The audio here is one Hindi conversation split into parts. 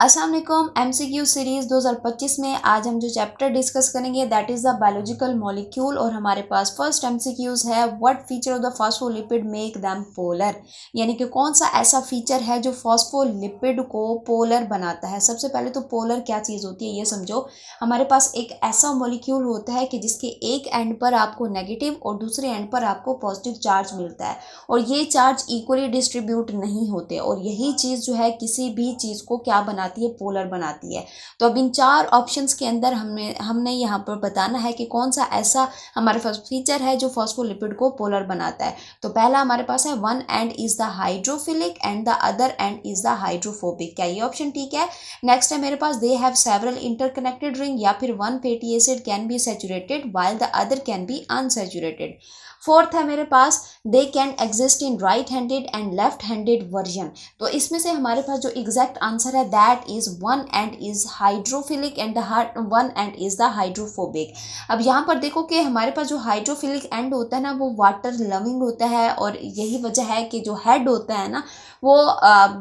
अस्सलाम वालेकुम। एमसीक्यू सीरीज 2025 में आज हम जो चैप्टर डिस्कस करेंगे that is the biological molecule और हमारे पास फर्स्ट एमसीक्यूज है what feature of the phospholipid make them polar, यानी कि कौन सा ऐसा फीचर है जो फॉस्फोलिपिड को पोलर बनाता है। सबसे पहले तो पोलर क्या चीज़ होती है ये समझो। हमारे पास एक ऐसा मॉलिक्यूल होता है कि जिसके एक एंड पर आपको नेगेटिव और दूसरे एंड पर आपको पॉजिटिव चार्ज मिलता है और ये चार्ज इक्वली डिस्ट्रीब्यूट नहीं होते और यही चीज़ जो है किसी भी चीज़ को क्या बनाती है, पोलर बनाती है। तो अब इन चार ऑप्शंस के अंदर हमने यहाँ पर बताना है कि कौन सा ऐसा हमारे पास फीचर है जो फॉस्फोलिपिड को पोलर बनाता है। तो पहला हमारे पास है one end is the hydrophilic end the other end is the hydrophobic. क्या ये ऑप्शन ठीक है? नेक्स्ट है मेरे पास they have several interconnected ring, या फिर one fatty acid can be saturated while the other can be unsaturated. Fourth है मेरे पास they can exist in right handed and left handed version. तो इसमें से हमारे पास जो एग्जैक्ट आंसर है that is one end is hydrophilic and one end is the hydrophobic. अब यहाँ पर देखो कि हमारे पास जो हाइड्रोफिलिक एंड होता है ना वो वाटर लविंग होता है और यही वजह है कि जो हेड होता है ना वो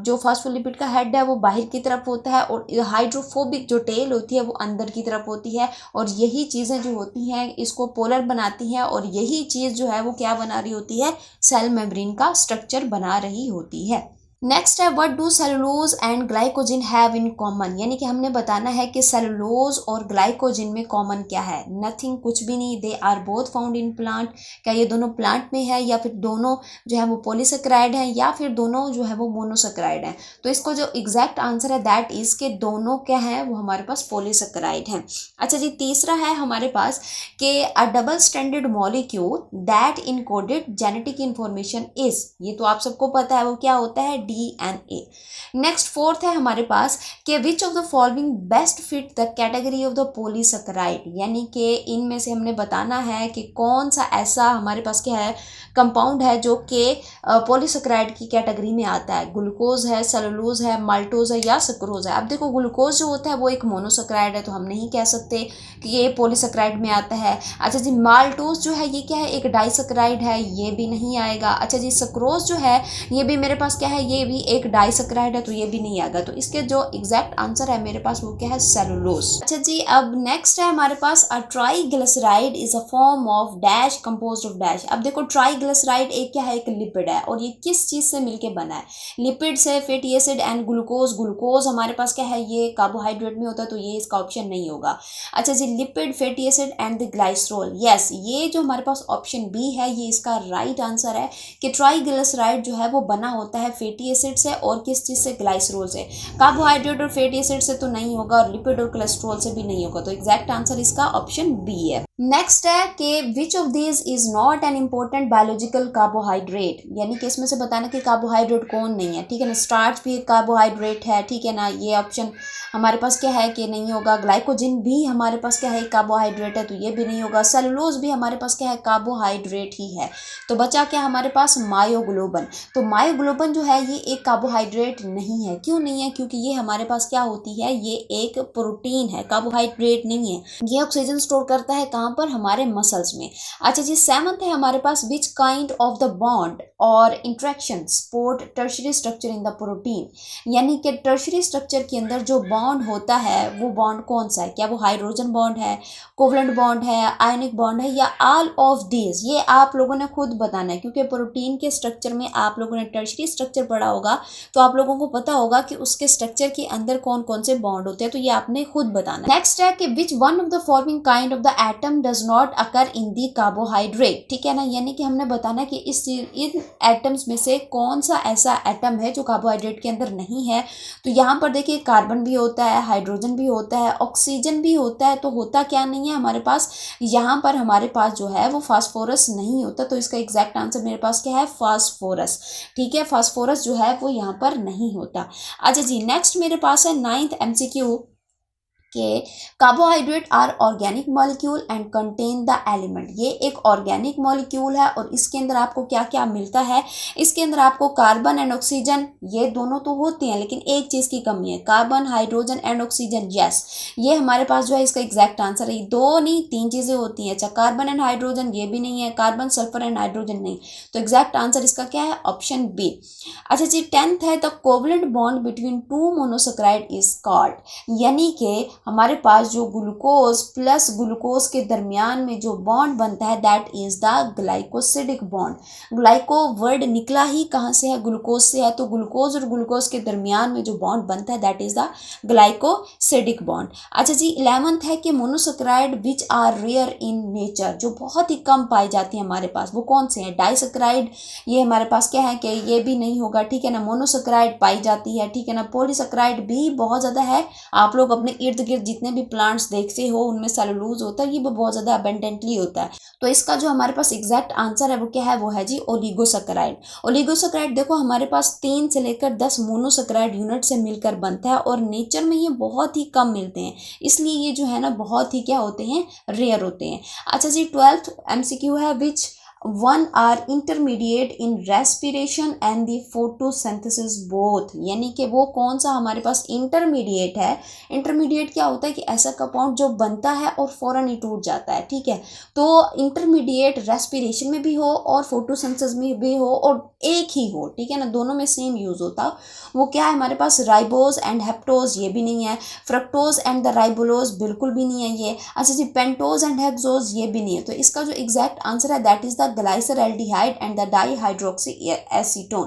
जो फॉस्फोलिपिड का हेड है वो बाहर की तरफ होता है और हाइड्रोफोबिक जो टेल होती है वो अंदर की तरफ होती है और यही चीज़ें जो होती हैं इसको पोलर बनाती हैं और यही चीज़ जो है वो क्या बना रही होती है, सेल मेम्ब्रेन का स्ट्रक्चर बना रही होती है। नेक्स्ट है what do cellulose and glycogen have in common, यानी कि हमने बताना है कि सेलुलोज और ग्लाइकोजिन में कॉमन क्या है। नथिंग, कुछ भी नहीं। They are both found in plant, क्या ये दोनों प्लांट में है या फिर दोनों जो है वो पॉलीसेकेराइड हैं या फिर दोनों जो है वो मोनोसेकेराइड हैं। तो इसको जो एग्जैक्ट आंसर है दैट इज के दोनों क्या है वो हमारे पास पॉलीसेकेराइड हैं। अच्छा जी, तीसरा है हमारे पास कि अ double stranded molecule that encoded genetic information is, ये तो आप सबको पता है वो क्या होता है, डीएनए। नेक्स्ट फोर्थ है हमारे पास कि विच of the following best fit the category of the polysaccharide, यानी कि इनमें से हमने बताना है कि कौन सा ऐसा हमारे पास क्या है कंपाउंड है जो कि पॉलीसेकेराइड की कैटेगरी में आता है। ग्लूकोज है, सेलुलोज है, माल्टोज है या सक्रोज है। अब देखो ग्लूकोज जो होता है वो एक मोनोसेकेराइड है तो हम नहीं कह सकते कि ये पॉलीसेकेराइड में आता है। अच्छा जी, माल्टोज जो है ये क्या है, एक डाइसेकेराइड है, ये भी नहीं आएगा। अच्छा जी, सक्रोज जो है ये भी मेरे पास क्या है, ये भी एक डाइसेकेराइड है तो ये भी नहीं आएगा। तो इसके जो एग्जैक्ट आंसर है मेरे पास वो क्या है, सेलुलोज। अच्छा जी, अब नेक्स्ट है हमारे पास a triglyceride is a form of dash composed of dash. अब देखो ट्राइग्लिसराइड एक क्या है, एक लिपिड है और ये किस चीज से मिलके बना है, लिपिड से, fatty acid and glucose. Glucose हमारे पास क्या है, ये कार्बोहाइड्रेट में होता है तो ये इसका ऑप्शन नहीं होगा। अच्छा जी, lipid, fatty acid and the glycerol, yes ये जो हमारे पास ऑप्शन बी है ये इसका राइट आंसर है कि ट्राइग्लिसराइड जो है वो बना होता है फैटी एसिड से और किस चीज़ से, ग्लाइसरोल से। कार्बोहाइड्रेट और फैटी एसिड से तो नहीं होगा और लिपिड और कोलेस्ट्रॉल से भी नहीं होगा। तो एग्जैक्ट आंसर इसका ऑप्शन बी है। नेक्स्ट है कि which of these is not an important biological carbohydrate, यानी कि इसमें से बताना कि कार्बोहाइड्रेट कौन नहीं है। ठीक है ना, स्टार्च भी एक कार्बोहाइड्रेट है, ठीक है ना, ये ऑप्शन हमारे पास क्या है कि नहीं होगा। ग्लाइकोजिन भी हमारे पास क्या है, कार्बोहाइड्रेट है तो ये भी नहीं होगा। सेलुलोज भी हमारे पास क्या है, कार्बोहाइड्रेट ही है। तो बचा क्या हमारे पास, मायोग्लोबिन। तो मायोग्लोबिन जो है ये एक कार्बोहाइड्रेट नहीं है। क्यों नहीं है? क्योंकि ये हमारे पास क्या होती है, ये एक प्रोटीन है, कार्बोहाइड्रेट नहीं है। ये ऑक्सीजन स्टोर करता है कहाँ पर, हमारे मसल्स में। अच्छा जी, सेवंथ है हमारे पास which kind of the bond और interaction support tertiary structure in the protein, यानी कि टर्शरी स्ट्रक्चर के अंदर जो बॉन्ड होता है वो बॉन्ड कौन सा है, क्या वो हाइड्रोजन बॉन्ड है, कोवलेंट बॉन्ड है, आयनिक बॉन्ड है या ऑल ऑफ दीज। ये आप लोगों ने खुद बताना है क्योंकि प्रोटीन के स्ट्रक्चर में आप लोगों ने टर्शरी स्ट्रक्चर पढ़ा होगा तो आप लोगों को पता होगा कि उसके स्ट्रक्चर के अंदर कौन कौन से बॉन्ड होते हैं, तो ये आपने खुद बताना है। नेक्स्ट है कि विच one of the following kind of the atom does not occur in the carbohydrate, ठीक है ना, यानी कि हमने बताना है कि इन एटम्स में से कौन सा ऐसा एटम है जो कार्बोहाइड्रेट के अंदर नहीं है। तो यहाँ पर देखिए कार्बन भी होता है, हाइड्रोजन भी होता है, ऑक्सीजन भी होता है, तो होता क्या नहीं है हमारे पास, यहाँ पर हमारे पास जो है वो फास्फोरस नहीं होता। तो इसका एग्जैक्ट आंसर मेरे पास क्या है, फास्फोरस। ठीक है, फास्फोरस जो है वो यहाँ पर नहीं होता। अच्छा जी, नेक्स्ट मेरे पास है नाइन्थ एमसीक्यू कि carbohydrate are organic molecule and contain the element. ये एक ऑर्गेनिक मॉलिक्यूल है और इसके अंदर आपको क्या क्या मिलता है, इसके अंदर आपको कार्बन एंड ऑक्सीजन ये दोनों तो होती हैं, लेकिन एक चीज़ की कमी है, carbon hydrogen and oxygen. Yes, ये हमारे पास जो है इसका एग्जैक्ट आंसर है। दो नहीं तीन चीज़ें होती हैं। अच्छा, कार्बन एंड हाइड्रोजन ये भी नहीं है, कार्बन सल्फर एंड हाइड्रोजन नहीं, तो एग्जैक्ट आंसर इसका क्या है, ऑप्शन बी। अच्छा जी, 10th है the covalent bond between two monosaccharide is called, यानी कि हमारे पास जो ग्लूकोज प्लस ग्लूकोज के दरमियान में जो बॉन्ड बनता है that is the glycosidic bond. Glyco word निकला ही कहाँ से है, ग्लूकोज से है, तो ग्लूकोज और ग्लूकोज के दरमियान में जो बॉन्ड बनता है that is the glycosidic bond. अच्छा जी, 11th है कि monosaccharide which are rare in nature, जो बहुत ही कम पाई जाती है हमारे पास, वो कौन से हैं, डाइसेकेराइड, ये हमारे पास क्या है कि ये भी नहीं होगा, ठीक है ना, मोनोसेकेराइड पाई जाती है, ठीक है ना, पॉलीसेकेराइड भी बहुत ज़्यादा है, आप लोग अपने इर्द गिर्द जितने भी प्लांट्स देखते हो उनमें सेलुलोज होता है, ये भी बहुत ज़्यादा अबेंडेंटली होता है। तो इसका जो हमारे पास एग्जैक्ट आंसर है वो क्या है, वो है जी ओलिगोसेकेराइड। ओलिगोसेकेराइड देखो हमारे पास 3 से लेकर 10 मोनोसेकेराइड यूनिट से मिलकर बनता है और नेचर में ये बहुत ही कम मिलते हैं, इसलिए ये जो है ना बहुत ही क्या होते हैं, रेयर होते हैं। अच्छा जी, 12th MCQ है which one are intermediate in respiration and the photosynthesis both, यानी कि वो कौन सा हमारे पास इंटरमीडिएट है। इंटरमीडिएट क्या होता है कि ऐसा कंपाउंड जो बनता है और फौरन ही टूट जाता है, ठीक है, तो इंटरमीडिएट रेस्पिरेशन में भी हो और फोटोसिंथेसिस में भी हो और एक ही हो, ठीक है ना, दोनों में सेम यूज होता, वो क्या है हमारे पास, राइबोज एंड हेप्टोज ये भी नहीं है, फ्रक्टोज एंड द राइबोलोज बिल्कुल भी नहीं है ये। अच्छा जी, पेंटोज एंड हेक्सोज ये भी नहीं है, तो इसका जो एग्जैक्ट आंसर है that is the glyceraldehyde and the dihydroxy acetone,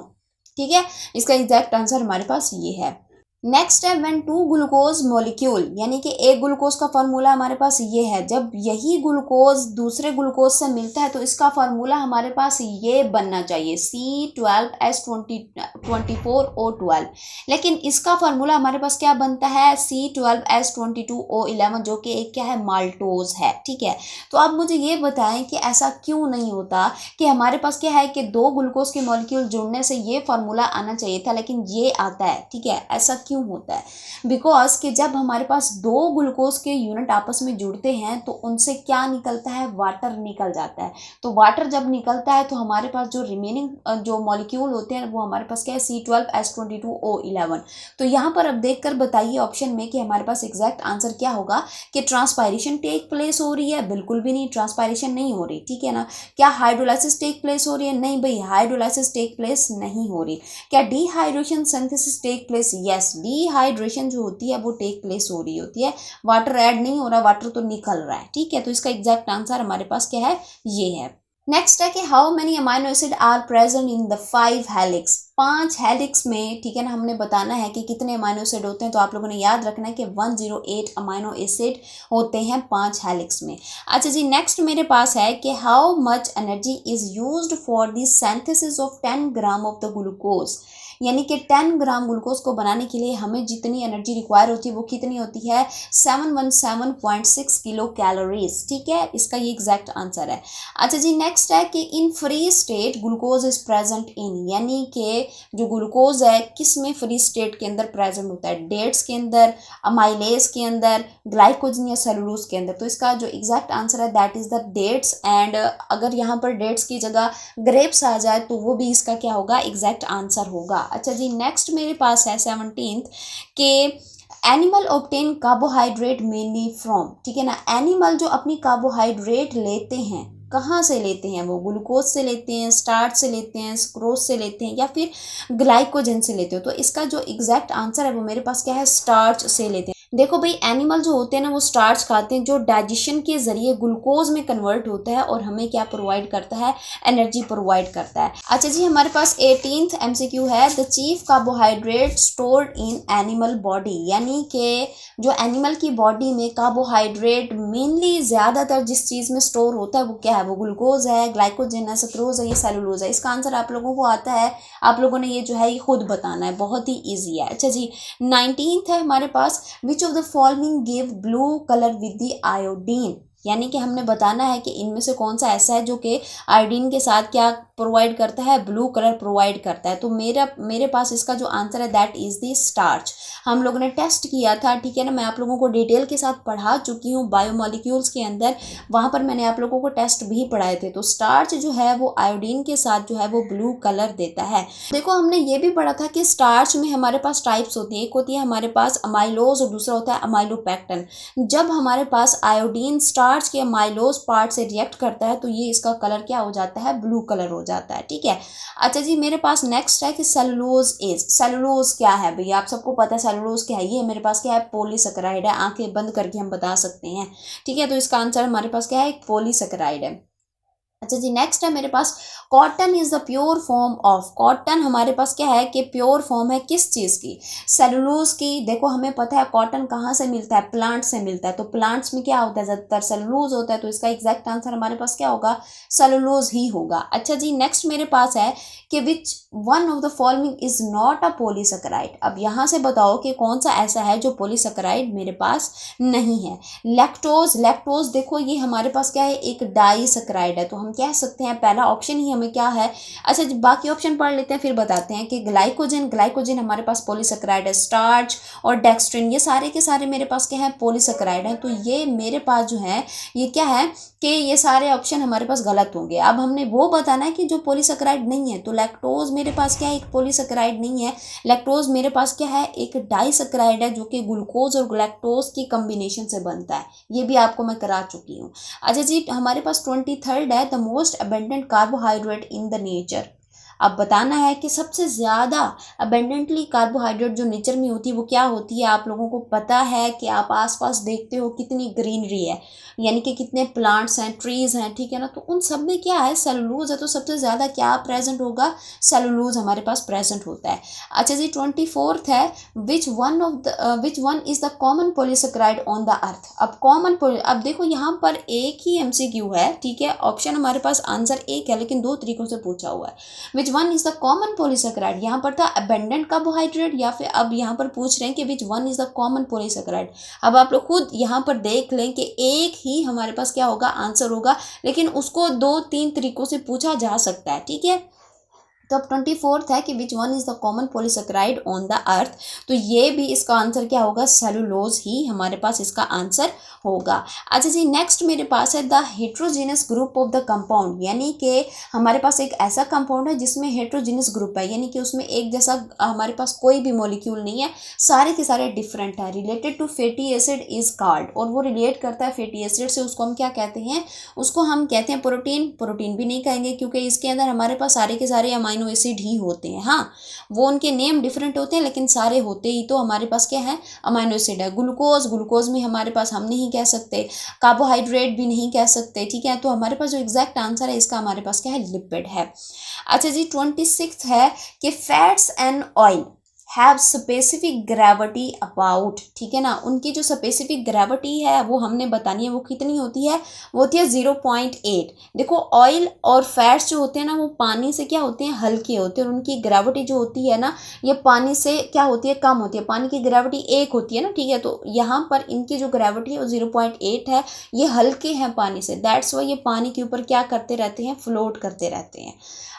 ठीक है, इसका एग्जैक्ट आंसर हमारे पास ये है। नेक्स्ट है व्हेन टू ग्लूकोज मॉलिक्यूल, यानी कि एक ग्लूकोज का फार्मूला हमारे पास ये है, जब यही ग्लूकोज दूसरे ग्लूकोज से मिलता है तो इसका फार्मूला हमारे पास ये बनना चाहिए C12H24O12, लेकिन इसका फार्मूला हमारे पास क्या बनता है, C12H22O11, जो कि एक क्या है, माल्टोज है, ठीक है। तो आप मुझे ये बताएं कि ऐसा क्यों नहीं होता कि हमारे पास क्या है कि दो ग्लूकोज के मॉलिक्यूल जुड़ने से ये फार्मूला आना चाहिए था लेकिन ये आता है, ठीक है, ऐसा क्यों होता है, बिकॉज कि जब हमारे पास दो ग्लूकोज के यूनिट आपस में जुड़ते हैं तो उनसे क्या निकलता है, वाटर निकल जाता है, तो वाटर जब निकलता है तो हमारे पास जो रिमेनिंग जो मॉलिक्यूल होते हैं वो हमारे पास क्या है, C12H22O11। तो यहाँ पर अब देख कर बताइए ऑप्शन में कि हमारे पास एग्जैक्ट आंसर क्या होगा, कि ट्रांसपायरेशन टेक प्लेस हो रही है, बिल्कुल भी नहीं, ट्रांसपायरेशन नहीं हो रही, ठीक है ना। क्या हाइड्रोलाइसिस टेक प्लेस हो रही है, नहीं भाई, हाइड्रोलाइसिस टेक प्लेस नहीं हो रही। क्या dehydration synthesis take place, yes, dehydration जो होती है वो टेक प्लेस हो रही होती है, वाटर ऐड नहीं हो रहा, वाटर तो निकल रहा है, ठीक है, तो इसका एग्जैक्ट आंसर हमारे पास क्या है, ये है। नेक्स्ट है कि how many amino acid are present in the 5 helix, 5 helix में, ठीक है ना, हमने बताना है कि कितने अमाइनो एसिड होते हैं, तो आप लोगों ने याद रखना है कि 108 अमाइनो एसिड होते हैं 5 हेलिक्स में। अच्छा जी, नेक्स्ट मेरे पास है कि how much energy is used for the synthesis of 10 gram of the glucose, यानी कि 10 ग्राम ग्लूकोज को बनाने के लिए हमें जितनी एनर्जी रिक्वायर होती है वो कितनी होती है, 717.6 किलो कैलोरीज, ठीक है, इसका ये एग्जैक्ट आंसर है। अच्छा जी, नेक्स्ट है कि in free state glucose is present in, यानी कि जो ग्लूकोज है किस में फ्री स्टेट के अंदर प्रेजेंट होता है, डेट्स के अंदर, अमाइलेज के अंदर, ग्लाइकोजन या सेलुलोज के अंदर, तो इसका जो एग्जैक्ट आंसर है that is the dates, and अगर यहाँ पर डेट्स की जगह ग्रेप्स आ जाए तो वो भी इसका क्या होगा, एग्जैक्ट आंसर होगा। अच्छा जी, नेक्स्ट मेरे पास है 17th के animal obtain carbohydrate mainly from, ठीक है ना, एनिमल जो अपनी कार्बोहाइड्रेट लेते हैं कहाँ से लेते हैं, वो ग्लूकोज से लेते हैं, स्टार्च से लेते हैं, स्क्रोज से लेते हैं, या फिर ग्लाइकोजन से लेते हो, तो इसका जो एग्जैक्ट आंसर है वो मेरे पास क्या है, स्टार्च से लेते हैं। देखो भाई, एनिमल जो होते हैं ना वो स्टार्च खाते हैं जो डाइजेशन के जरिए ग्लूकोज में कन्वर्ट होता है और हमें क्या प्रोवाइड करता है, एनर्जी प्रोवाइड करता है। अच्छा जी, हमारे पास 18th MCQ है the chief carbohydrate stored in animal body, यानी कि जो एनिमल की बॉडी में कार्बोहाइड्रेट मेनली ज्यादातर जिस चीज में स्टोर होता है वो क्या है, वो ग्लूकोज है, ग्लाइकोजन है, सक्रोज है, ये सेलुलोज है। इसका आंसर आप लोगों को आता है, आप लोगों ने ये जो है ये खुद बताना है, बहुत ही ईजी है। अच्छा जी, 19th है हमारे पास which of the following give blue colour with the iodine, यानी कि हमने बताना है कि इनमें से कौन सा ऐसा है जो कि आयोडीन के साथ क्या प्रोवाइड करता है, ब्लू कलर प्रोवाइड करता है। तो मेरे पास इसका जो आंसर है दैट इज द स्टार्च। हम लोगों ने टेस्ट किया था, ठीक है ना, मैं आप लोगों को डिटेल के साथ पढ़ा चुकी हूँ बायोमोलिक्यूल्स के अंदर, वहाँ पर मैंने आप लोगों को टेस्ट भी पढ़ाए थे। तो स्टार्च जो है वो आयोडीन के साथ जो है वो ब्लू कलर देता है। देखो हमने ये भी पढ़ा था कि स्टार्च में हमारे पास टाइप्स होती हैं, एक होती है हमारे पास अमाइलोज और दूसरा होता है अमाइलोपेक्टिन। जब हमारे पास आयोडीन स्टार्च के अमाइलोज पार्ट से रिएक्ट करता है तो ये इसका कलर क्या हो जाता है, ब्लू कलर हो जाता है, ठीक है। अच्छा जी, मेरे पास नेक्स्ट है कि सेलुलोज क्या है भैया, आप सबको पता है सेलुलोज क्या है। ये मेरे पास क्या है, पॉलीसेकेराइड है, आंखें बंद करके हम बता सकते हैं, ठीक है। तो इसका आंसर हमारे पास क्या है, एक पॉलीसेकेराइड है। अच्छा जी, नेक्स्ट है मेरे पास cotton is the pure form of, cotton हमारे पास क्या है कि प्योर फॉर्म है किस चीज़ की, सेलुलोज की। देखो हमें पता है कॉटन कहाँ से मिलता है, प्लांट से मिलता है। तो प्लांट्स में क्या होता है, ज़्यादातर सेलुलोज होता है। तो इसका एग्जैक्ट आंसर हमारे पास क्या होगा, सेलुलोज ही होगा। अच्छा जी, नेक्स्ट मेरे पास है कि विच one of the following is not a polysaccharide. अब यहाँ से बताओ कि कौन सा ऐसा है जो पॉलीसेकेराइड मेरे पास नहीं है। लैक्टोज देखो ये हमारे पास क्या है, एक डाइसेकेराइड है। तो हम कह सकते हैं पहला ऑप्शन ही हमें क्या है। अच्छा जी, बाकी ऑप्शन पढ़ लेते हैं फिर बताते हैं कि ग्लाइकोजन हमारे पास पॉलीसेकेराइड है, स्टार्च और डेक्स्ट्रिन ये सारे के सारे मेरे पास क्या है, पॉलीसेकेराइड है। तो ये मेरे पास जो है ये क्या है कि ये सारे ऑप्शन हमारे पास गलत होंगे। अब हमने वो बताना है कि जो पॉलीसेकेराइड नहीं है। तो लैक्टोज मेरे पास क्या है, एक पॉलीसेकेराइड नहीं है। लैक्टोज मेरे पास क्या है, एक डाइसेकेराइड है जो कि ग्लूकोज और लैक्टोज की कॉम्बिनेशन से बनता है। ये भी आपको मैं करा चुकी हूँ। अच्छा जी, हमारे पास 23rd है the most abundant carbohydrate in the nature. अब बताना है कि सबसे ज़्यादा अबेंडेंटली कार्बोहाइड्रेट जो नेचर में होती है वो क्या होती है। आप लोगों को पता है कि आप आसपास देखते हो कितनी ग्रीनरी है, यानी कि कितने प्लांट्स हैं, ट्रीज़ हैं, ठीक है ना। तो उन सब में क्या है, सेलुलोज है। तो सबसे ज़्यादा क्या प्रेजेंट होगा, सेलुलोज हमारे पास प्रेजेंट होता है। अच्छा जी, 24th है which one is the common polysaccharide on the earth. अब देखो यहाँ पर एक ही MCQ है, ठीक है। ऑप्शन हमारे पास आंसर एक है लेकिन दो तरीकों से पूछा हुआ है। Which one is the common polysaccharide, यहाँ पर था अबेंडेंट कार्बोहाइड्रेट या फिर अब यहाँ पर पूछ रहे हैं कि which one is the common polysaccharide. अब आप लोग खुद यहाँ पर देख लें कि एक ही हमारे पास क्या होगा, आंसर होगा, लेकिन उसको 2-3 तरीकों से पूछा जा सकता है, ठीक है। तो अब 24th है कि which one is the common polysaccharide on the earth. तो ये भी इसका आंसर क्या होगा, सेलुलोज ही हमारे पास इसका आंसर होगा। अच्छा जी, नेक्स्ट मेरे पास है the heterogeneous group of the compound, यानी कि हमारे पास एक ऐसा कंपाउंड है जिसमें हेट्रोजीनस ग्रुप है, यानी कि उसमें एक जैसा हमारे पास कोई भी मॉलिक्यूल नहीं है, सारे के सारे डिफरेंट है। Related to fatty acid is called, और वो रिलेट करता है फैटी एसिड से, उसको हम क्या कहते हैं, उसको हम कहते हैं प्रोटीन भी नहीं कहेंगे क्योंकि इसके अंदर हमारे पास सारे के सारे अमाइनो एसिड ही होते हैं। हाँ, वो उनके नेम डिफरेंट होते हैं लेकिन सारे होते ही तो हमारे पास क्या है, अमाइनो एसिड है। ग्लूकोज में हमारे पास हम नहीं कह सकते, कार्बोहाइड्रेट भी नहीं कह सकते, ठीक है। तो हमारे पास जो एग्जैक्ट आंसर है इसका हमारे पास क्या है, लिपिड है। अच्छा जी, 26th है कि fats and oil have specific gravity about, ठीक है ना। उनकी जो स्पेसिफिक ग्रेविटी है वो हमने बतानी है, वो कितनी होती है, वो होती है 0.8। देखो ऑयल और फैट्स जो होते हैं ना वो पानी से क्या होते हैं, हल्के होते हैं, और उनकी ग्रेविटी जो होती है ना ये पानी से क्या होती है, कम होती है। पानी की ग्रेविटी 1 होती है ना, ठीक है। तो यहाँ पर इनकी जो ग्रेविटी है वो 0.8 है, ये हल्के हैं पानी से, दैट्स वाई ये पानी के ऊपर क्या करते रहते हैं, फ्लोट करते रहते हैं।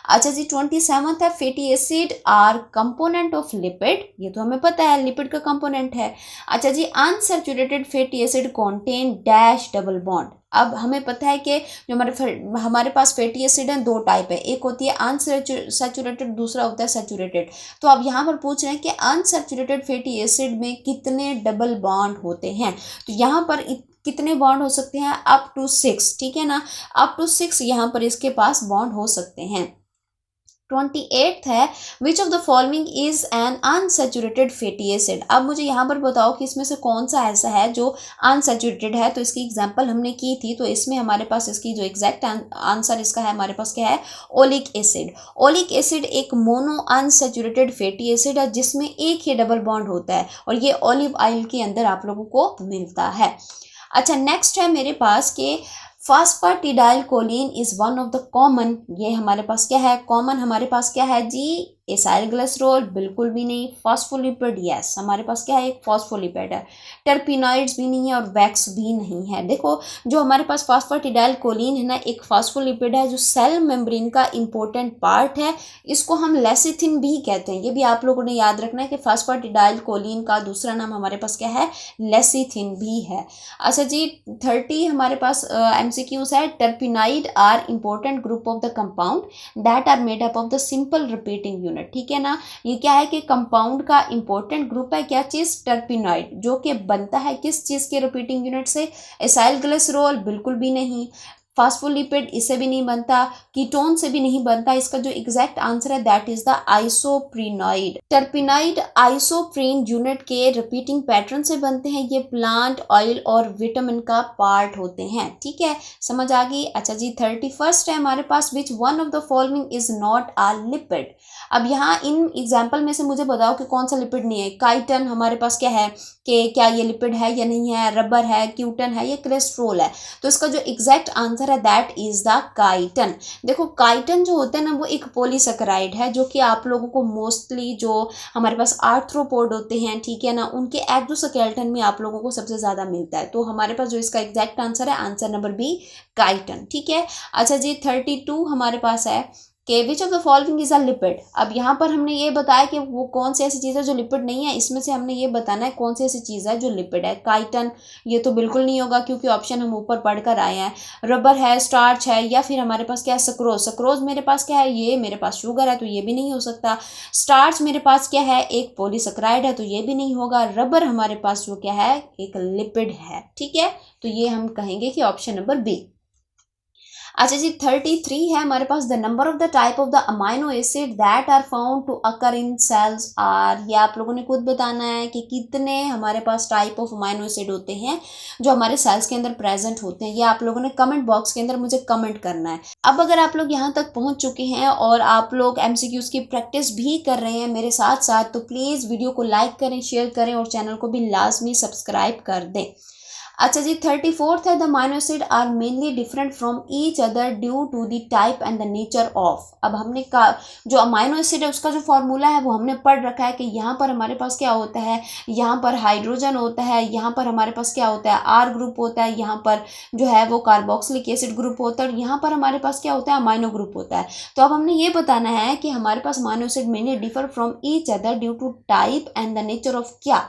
अच्छा जी, 27th है fatty acid R component of lipid, ये तो हमें पता है लिपिड का कंपोनेंट है। अच्छा जी, unsaturated fatty acid contain dash double bond. अब हमें पता है कि जो हमारे पास फैटी एसिड है दो टाइप है, एक होती है अनसैचुरेटेड, दूसरा होता है सैचुरेटेड। तो अब यहाँ पर पूछ रहे हैं कि अनसैचुरेटेड फैटी एसिड में कितने डबल बॉन्ड होते हैं। तो यहाँ पर कितने बॉन्ड हो सकते हैं, अप टू 6, ठीक है ना, अप टू 6 यहाँ पर इसके पास बॉन्ड हो सकते हैं। 28th है विच of the following is an unsaturated fatty acid. अब मुझे यहाँ पर बताओ कि इसमें से कौन सा ऐसा है जो अनसैचुरेटेड है। तो इसकी एग्जांपल हमने की थी, तो इसमें हमारे पास इसकी जो एग्जैक्ट आंसर इसका है हमारे पास क्या है, ओलिक एसिड। ओलिक एसिड एक मोनो अनसैचुरेटेड फैटी एसिड है जिसमें एक ही डबल बॉन्ड होता है, और ये ऑलिव ऑयल के अंदर आप लोगों को मिलता है। अच्छा, नेक्स्ट है मेरे पास के phosphatidyl choline is one of the common, ये हमारे पास क्या है, कॉमन हमारे पास क्या है जी, एसाइल ग्लिसरॉल बिल्कुल भी नहीं। फॉस्फोलिपिड यस, हमारे पास क्या है, एक फॉस्फोलिपिड है। टर्पिनॉइड्स भी नहीं है और वैक्स भी नहीं है। देखो जो हमारे पास फॉस्फेटिडाइल कोलिन है ना, एक फॉस्फोलिपिड है जो सेल मेम्ब्रेन का इंपॉर्टेंट पार्ट है। इसको हम लेसिथिन भी कहते हैं, ये भी आप लोगों ने याद रखना है कि फॉस्फेटिडाइल कोलिन का दूसरा नाम हमारे पास क्या है, लेसिथिन भी है। अच्छा जी 30 हमारे पास MCQs है। Terpenoid are important group of the compound that are made up of the simple repeating unit. ठीक है ना, ये क्या है कि कंपाउंड का इंपॉर्टेंट ग्रुप है, क्या चीज, टर्पिनाइड, जो कि बनता है किस चीज के रिपीटिंग यूनिट से, एसाइल ग्लिसरॉल बिल्कुल भी नहीं, फास्फोलिपिड इससे भी नहीं बनता, कीटोन से भी नहीं बनता। इसका जो एग्जैक्ट आंसर है that is the isoprenoid. Terpenoid isoprene unit के रिपीटिंग पैटर्न से बनते हैं। ये प्लांट ऑयल और विटामिन का पार्ट होते हैं। ठीक है, समझ आ गई। अच्छा जी 31 है हमारे पास, which one of the following is not a lipid. अब यहाँ इन एग्जाम्पल में से मुझे बताओ कि कौन सा लिपिड नहीं है। काइटन हमारे पास क्या है, कि क्या ये लिपिड है या नहीं है, रबर है, क्यूटन है, ये कोलेस्ट्रॉल है। तो इसका जो एग्जैक्ट आंसर है दैट इज द काइटन। देखो काइटन जो होता है ना, वो एक पॉलीसेकेराइड है जो कि आप लोगों को मोस्टली जो हमारे पास आर्थ्रोपोड होते हैं, ठीक है ना, उनके एक्सोस्केलेटन में आप लोगों को सबसे ज़्यादा मिलता है। तो हमारे पास जो इसका एग्जैक्ट आंसर है, आंसर नंबर बी काइटन। ठीक है। अच्छा जी 32 हमारे पास है कि विच of the following is a lipid. अब यहाँ पर हमने ये बताया कि वो कौन सी ऐसी चीज़ है जो लिपिड नहीं है, इसमें से हमने ये बताना है कौन सी ऐसी चीज़ है जो लिपिड है। काइटन ये तो बिल्कुल नहीं होगा क्योंकि ऑप्शन हम ऊपर पढ़कर आए हैं। रबर है, स्टार्च है, या फिर हमारे पास क्या है, सक्रोज। सक्रोज मेरे पास क्या है, ये मेरे पास शुगर है तो ये भी नहीं हो सकता। स्टार्च मेरे पास क्या है, एक पॉलीसेकेराइड है तो ये भी नहीं होगा। रबर हमारे पास जो क्या है, एक लिपिड है। ठीक है, तो ये हम कहेंगे कि ऑप्शन नंबर बी। अच्छा जी 33 है हमारे पास, the number of the type of the amino acid that are found to occur in cells are. ये आप लोगों ने खुद बताना है कि कितने हमारे पास टाइप ऑफ अमाइनो एसिड होते हैं जो हमारे सेल्स के अंदर प्रेजेंट होते हैं। ये आप लोगों ने कमेंट बॉक्स के अंदर मुझे कमेंट करना है। अब अगर आप लोग यहाँ तक पहुँच चुके हैं और आप लोग MCQs की प्रैक्टिस भी कर रहे हैं मेरे साथ साथ, तो प्लीज़ वीडियो को लाइक करें, शेयर करें और चैनल को भी लाजमी सब्सक्राइब कर दें। अच्छा जी 34 है, the amino acid are mainly different from each other due to the type and the nature of. अब हमने का जो अमाइनो एसिड है उसका जो फॉर्मूला है वो हमने पढ़ रखा है कि यहाँ पर हमारे पास क्या होता है, यहाँ पर हाइड्रोजन होता है, यहाँ पर हमारे पास क्या होता है, आर ग्रुप होता है, यहाँ पर जो है वो कार्बोक्सिलिक एसिड ग्रुप होता है और यहाँ पर हमारे पास क्या होता है, अमाइनो ग्रुप होता है। तो अब हमने ये बताना है कि हमारे पास amino acid mainly differ from each other due to type and the nature of. क्या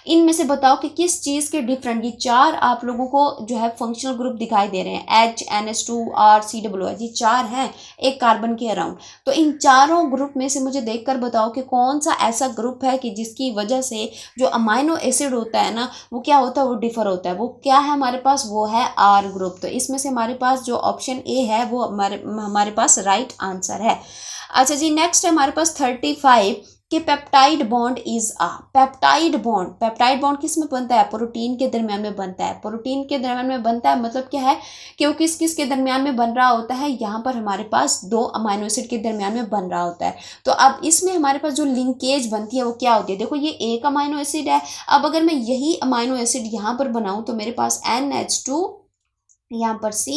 इनमें से बताओ कि किस चीज़ के डिफरेंट, ये चार आप लोगों को जो है फंक्शनल ग्रुप दिखाई दे रहे हैं, HNS2RCOO, ये चार हैं एक कार्बन के अराउंड। तो इन चारों ग्रुप में से मुझे देखकर बताओ कि कौन सा ऐसा ग्रुप है कि जिसकी वजह से जो अमाइनो एसिड होता है ना, वो क्या होता है, वो डिफर होता है। वो क्या है हमारे पास, वो है आर ग्रुप। तो इसमें से हमारे पास जो ऑप्शन ए है वो हमारे पास राइट आंसर है। अच्छा जी नेक्स्ट है हमारे पास 35 कि peptide bond is a. Peptide bond किस में बनता है, प्रोटीन के दरमियान में बनता है। प्रोटीन के दरमियान में बनता है मतलब क्या है कि वो किस किस के दरमियान में बन रहा होता है, यहाँ पर हमारे पास दो अमाइनो एसिड के दरमियान में बन रहा होता है। तो अब इसमें हमारे पास जो लिंकेज बनती है वो क्या होती है, देखो ये एक अमाइनो एसिड है। अब अगर मैं यही अमाइनो एसिड यहाँ पर बनाऊँ तो मेरे पास NH2, यहाँ पर C,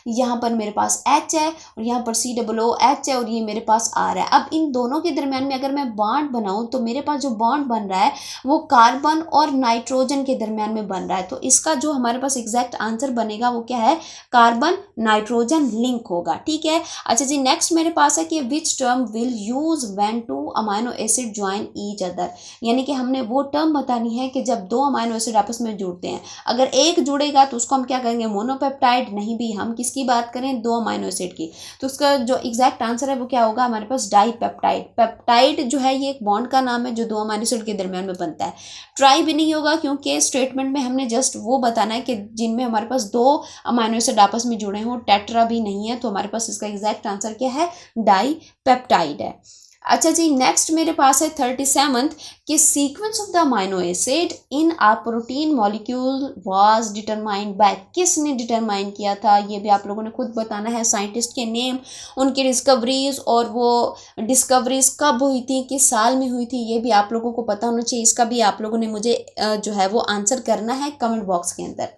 यहाँ पर मेरे पास H है और यहाँ पर COOH है और ये मेरे पास R है। अब इन दोनों के दरमियान में अगर मैं बॉन्ड बनाऊँ तो मेरे पास जो बॉन्ड बन रहा है वो कार्बन और नाइट्रोजन के दरमियान में बन रहा है। तो इसका जो हमारे पास एग्जैक्ट आंसर बनेगा वो क्या है, कार्बन नाइट्रोजन लिंक होगा। ठीक है। अच्छा जी नेक्स्ट मेरे पास है कि which term will use when two amino acid join each other. यानी कि हमने वो टर्म बतानी है कि जब दो अमाइनो एसिड आपस में जुड़ते हैं, अगर एक जुड़ेगा तो उसको हम क्या कहेंगे, मोनोपेप्टाइड। नहीं भी, हम किसकी बात करें, दो अमाइनो एसिड की। तो उसका जो एग्जैक्ट आंसर है वो क्या होगा हमारे पास, डाईपेप्टाइड। पेप्टाइड जो है ये एक बॉन्ड का नाम है जो दो अमाइनो एसिड के दरमियान में बनता है। ट्राई भी नहीं होगा क्योंकि स्टेटमेंट में हमने जस्ट वो बताना है कि जिनमें हमारे पास दो अमाइनो एसिड आपस में जुड़े हों। टेट्रा भी नहीं है, तो हमारे पास इसका एग्जैक्ट आंसर क्या है, डाईपेप्टाइड है। अच्छा जी नेक्स्ट मेरे पास है 37 कि sequence of the amino acid in a protein molecule was determined by. किसने डिटरमाइन किया था, ये भी आप लोगों ने खुद बताना है। साइंटिस्ट के नेम, उनकी डिस्कवरीज और वो डिस्कवरीज कब हुई थी, किस साल में हुई थी, ये भी आप लोगों को पता होना चाहिए। इसका भी आप लोगों ने मुझे जो है वो आंसर करना है कमेंट बॉक्स के अंदर।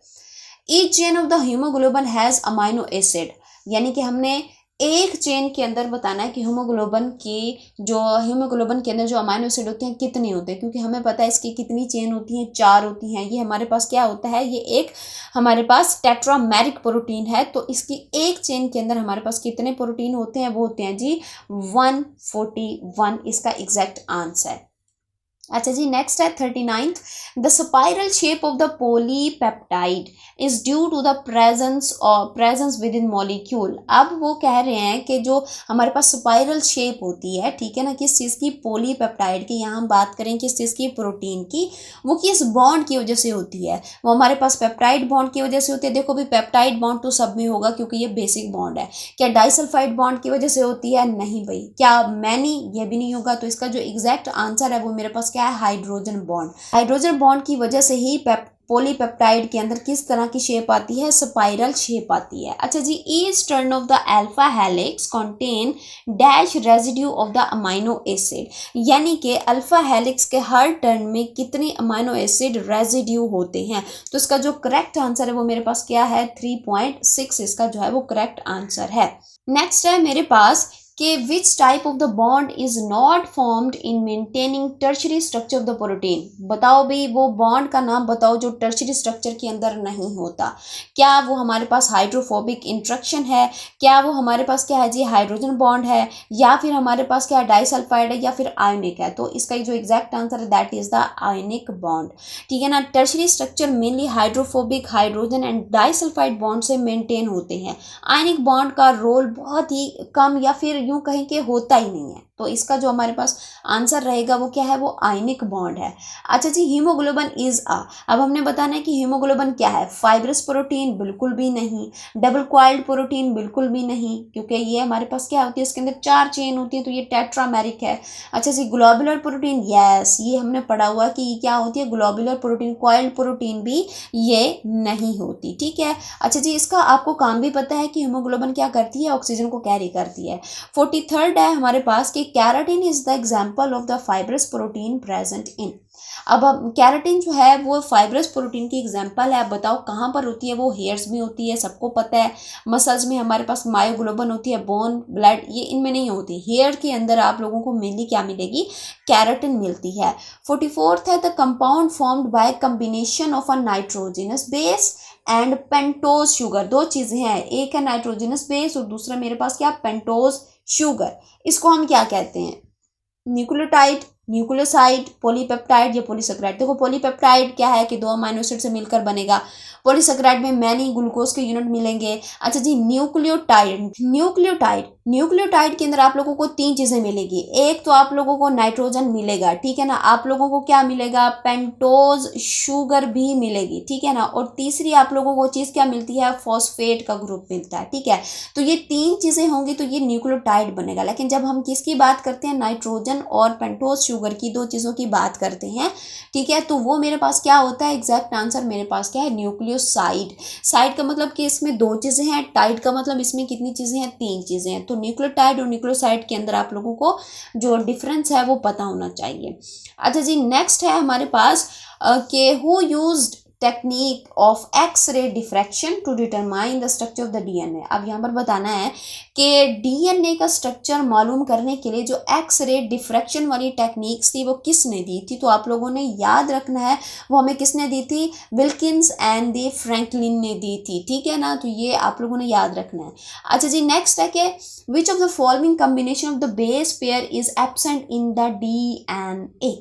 Each chain of the haemoglobin has amino acid, यानी कि हमने एक चेन के अंदर बताना है कि हीमोग्लोबिन के अंदर जो अमाइनो एसिड होते हैं कितने होते हैं, क्योंकि हमें पता है इसकी कितनी चेन होती हैं, 4 होती हैं। ये हमारे पास क्या होता है, ये एक हमारे पास टेट्रामेरिक प्रोटीन है। तो इसकी एक चेन के अंदर हमारे पास कितने प्रोटीन होते हैं, वो होते हैं जी 141, इसका एग्जैक्ट आंसर। अच्छा जी, नेक्स्ट है 39th। The spiral shape of the polypeptide is due to the presence within molecule. अब वो कह रहे हैं कि जो हमारे पास स्पाइरल शेप होती है, ठीक है ना, किस चीज़ की, पॉलीपेप्टाइड की। यहाँ हम बात करें किस चीज़ की, प्रोटीन की। वो किस बॉन्ड की वजह से होती है, वो हमारे पास पेप्टाइड बॉन्ड की वजह से होती है। देखो भी पेप्टाइड बॉन्ड तो सब में होगा क्योंकि ये बेसिक बॉन्ड है। क्या डाइसल्फाइड बॉन्ड की वजह से होती है, नहीं भाई। क्या मैनी, ये भी नहीं होगा। तो इसका जो एग्जैक्ट आंसर है वो मेरे पास क्या है, हाइड्रोजन बॉन्ड। हाइड्रोजन बॉन्ड की वजह से ही पॉलीपेप्टाइड के अंदर किस तरह की शेप आती है, स्पाइरल शेप आती है। अच्छा जी, each turn of the alpha helix contain dash residue of the amino acid. यानी कि अल्फा हेलिक्स के हर टर्न में कितने अमाइनो एसिड रेजिड्यू होते हैं। तो इसका जो करेक्ट आंसर है वो मेरे पास क्या है, 3.6 इसका जो है वो करेक्ट आंसर है। नेक्स्ट है मेरे पास कि which type of the bond is not formed in maintaining tertiary structure of the protein. बताओ भाई, वो बॉन्ड का नाम बताओ जो टर्शरी स्ट्रक्चर के अंदर नहीं होता। क्या वो हमारे पास हाइड्रोफोबिक इंट्रैक्शन है, क्या वो हमारे पास क्या है जी, हाइड्रोजन बॉन्ड है, या फिर हमारे पास क्या डाइसल्फाइड है, या फिर आयोनिक है। तो इसका जो एग्जैक्ट आंसर है that is the ionic bond, ठीक है ना। Tertiary structure mainly hydrophobic, hydrogen and disulphide bond से मेंटेन होते हैं। आयनिक बॉन्ड का रोल बहुत ही कम या फिर यूं कहें कि होता ही नहीं है। तो इसका जो हमारे पास आंसर रहेगा वो क्या है, वो आयनिक बॉन्ड है। अच्छा जी, हीमोग्लोबिन इज अब हमने बताना है कि हीमोग्लोबिन क्या है, फाइब्रस प्रोटीन बिल्कुल भी नहीं, डबल क्वाइल्ड प्रोटीन बिल्कुल भी नहीं, क्योंकि ये हमारे पास क्या होती है, इसके अंदर 4 चेन होती है, तो ये टेट्रामेरिक है। अच्छा जी, ग्लोबुलर प्रोटीन, यस, ये हमने पढ़ा हुआ कि ये क्या होती है, ग्लोबुलर प्रोटीन। क्वाइल्ड प्रोटीन भी ये नहीं होती, ठीक है। अच्छा जी, इसका आपको काम भी पता है कि हीमोग्लोबिन क्या करती है, ऑक्सीजन को कैरी करती है। 43rd है हमारे पास कि keratin is the example of the fibrous protein present in. अब कैराटिन जो है वो फाइब्रस प्रोटीन की एग्जाम्पल है। अब बताओ कहाँ पर होती है, वो हेयर्स में होती है, सबको पता है। मसल्स में हमारे पास मायोग्लोबिन होती है, बोन, ब्लड, ये इनमें नहीं होती। हेयर के अंदर आप लोगों को मेनली क्या मिलेगी, कैराटिन मिलती है। 44th है the compound formed by combination of a nitrogenous base and pentose sugar. 2 चीजें हैं, एक है नाइट्रोजिनस बेस और दूसरा मेरे पास क्या, पेंटोज शुगर। इसको हम क्या कहते हैं, न्यूक्लियोटाइड, न्यूक्लियोसाइड, पॉलीपेप्टाइड या पॉलीसेकेराइड। देखो पॉलीपेप्टाइड क्या है कि 2 अमाइनो एसिड से मिलकर बनेगा। पॉलीसेकेराइड में मैनी ग्लूकोज के यूनिट मिलेंगे। अच्छा जी, न्यूक्लियोटाइड के अंदर आप लोगों को 3 चीजें मिलेगी। एक तो आप लोगों को नाइट्रोजन मिलेगा, ठीक है ना। आप लोगों को क्या मिलेगा, पेंटोज शुगर भी मिलेगी, ठीक है ना। और तीसरी आप लोगों को चीज क्या मिलती है, फॉस्फेट का ग्रुप मिलता है, ठीक है। तो ये 3 चीजें होंगी तो ये न्यूक्लियोटाइड बनेगा। लेकिन जब हम किसकी बात करते हैं, नाइट्रोजन और पेंटोज शुगर की 2 चीजों की बात करते हैं, ठीक है, तो वो मेरे पास क्या होता है, एग्जैक्ट आंसर मेरे पास क्या है, न्यूक्लियोसाइड। साइड का मतलब कि इसमें 2 चीजें हैं, टाइड का मतलब इसमें कितनी चीजें हैं, 3 चीजें हैं। तो न्यूक्लियोटाइड और न्यूक्लियोसाइड के अंदर आप लोगों को जो डिफरेंस है वो पता होना चाहिए। अच्छा जी, नेक्स्ट है हमारे पास कि who used technique of X-ray diffraction to determine the structure of the DNA. अब यहाँ पर बताना है कि डीएनए का स्ट्रक्चर मालूम करने के लिए जो एक्स-रे डिफ्रैक्शन वाली टेक्निक्स थी वो किसने दी थी। तो आप लोगों ने याद रखना है वो हमें किसने दी थी, विल्किंस एंड द फ्रैंकलिन ने दी थी, ठीक है ना। तो ये आप लोगों ने याद रखना है। अच्छा जी, नेक्स्ट है कि विच of the following combination of the base pair is absent in the DNA.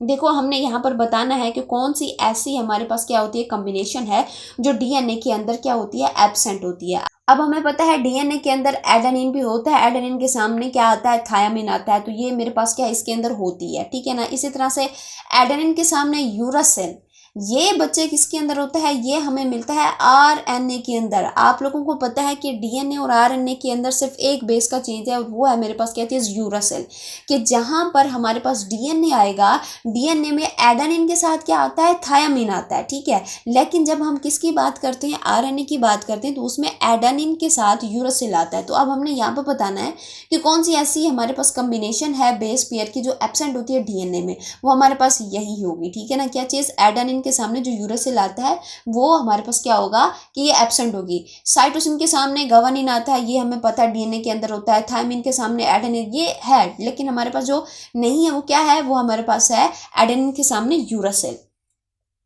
देखो हमने यहाँ पर बताना है कि कौन सी ऐसी हमारे पास क्या होती है, कॉम्बिनेशन है जो डीएनए के अंदर क्या होती है, एब्सेंट होती है। अब हमें पता है डीएनए के अंदर एडेनिन भी होता है, एडेनिन के सामने क्या आता है, थायामिन आता है। तो ये मेरे पास क्या इसके अंदर होती है, ठीक है ना। इसी तरह से एडेनिन के सामने यूरासिल, ये बच्चे किसके अंदर होता है, ये हमें मिलता है आरएनए के अंदर। आप लोगों को पता है कि डीएनए और आरएनए के अंदर सिर्फ एक बेस का चेंज है और वो है मेरे पास क्या चीज़, यूरासिल। कि जहाँ पर हमारे पास डीएनए आएगा, डीएनए में एडेनिन के साथ क्या आता है, थायामिन आता है, ठीक है। लेकिन जब हम किसकी बात करते हैं, आरएनए की बात करते हैं, तो उसमें एडेनिन के साथ यूरासिल आता है। तो अब हमने यहाँ पर बताना है कि कौन सी ऐसी हमारे पास कम्बिनेशन है बेस पेयर की जो एब्सेंट होती है डीएनए में, वो हमारे पास यही होगी, ठीक है ना। क्या चीज़, एडेनिन के सामने जो यूरासिल आता है वो हमारे पास क्या होगा कि ये एब्सेंट होगी। साइटोसिन के सामने ग्वानिन आता है, ये हमें पता है डीएनए के अंदर होता है। थायमिन के सामने एडेनिन, ये है, लेकिन हमारे पास जो नहीं है वो क्या है, वो हमारे पास है एडेनिन के सामने यूरासिल।